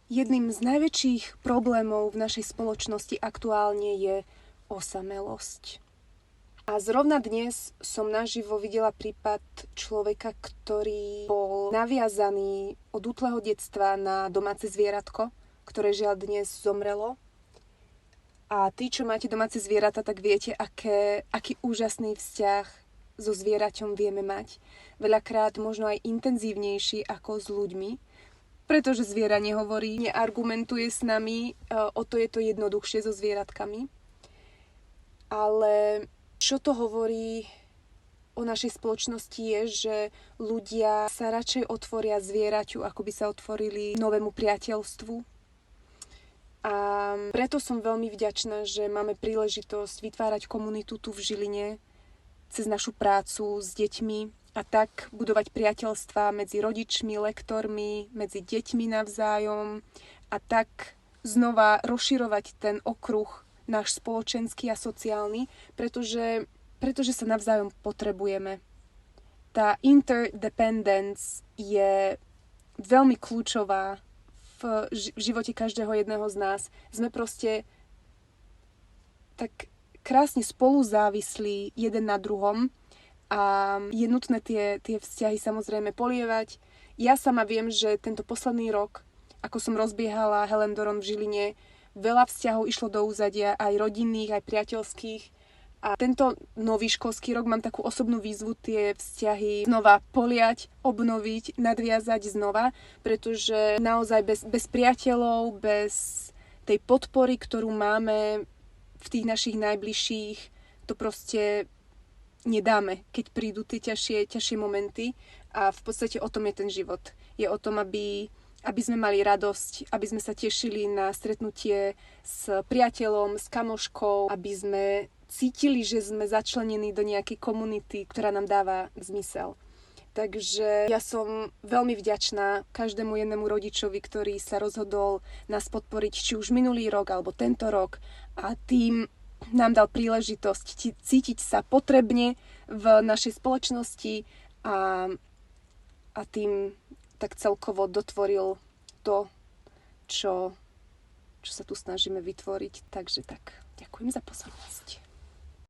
Jedným z najväčších problémov v našej spoločnosti aktuálne je osamelosť. A zrovna dnes som naživo videla prípad človeka, ktorý bol naviazaný od útleho detstva na domáce zvieratko, ktoré žiaľ dnes zomrelo. A tí, čo máte domáce zvieratá, tak viete, aký úžasný vzťah so zvieraťom vieme mať. Veľakrát možno aj intenzívnejší ako s ľuďmi, pretože zviera nehovorí, neargumentuje s nami, o to je to jednoduchšie so zvieratkami. Ale čo to hovorí o našej spoločnosti je, že ľudia sa radšej otvoria zvieraťu, ako by sa otvorili novému priateľstvu. A preto som veľmi vďačná, že máme príležitosť vytvárať komunitu tu v Žiline cez našu prácu s deťmi a tak budovať priateľstvá medzi rodičmi, lektormi, medzi deťmi navzájom a tak znova rozširovať ten okruh náš spoločenský a sociálny, pretože sa navzájom potrebujeme. Tá interdependence je veľmi kľúčová v živote každého jedného z nás. Sme proste tak krásne spolu závislí jeden na druhom a je nutné tie vzťahy samozrejme polievať. Ja sama viem, že tento posledný rok, ako som rozbiehala Helen Doron v Žiline, veľa vzťahov išlo do úzadia, aj rodinných, aj priateľských. A tento nový školský rok mám takú osobnú výzvu tie vzťahy znova poliať, obnoviť, nadviazať znova, pretože naozaj bez priateľov, bez tej podpory, ktorú máme v tých našich najbližších, to proste nedáme, keď prídu tie ťažšie momenty. A v podstate o tom je ten život. Je o tom, aby sme mali radosť, aby sme sa tešili na stretnutie s priateľom, s kamoškou, aby sme cítili, že sme začlenení do nejakej komunity, ktorá nám dáva zmysel. Takže ja som veľmi vďačná každému jednému rodičovi, ktorý sa rozhodol nás podporiť či už minulý rok alebo tento rok a tým nám dal príležitosť cítiť sa potrebne v našej spoločnosti a tým tak celkovo dotvoril to, čo sa tu snažíme vytvoriť. Takže tak, ďakujem za pozornosť.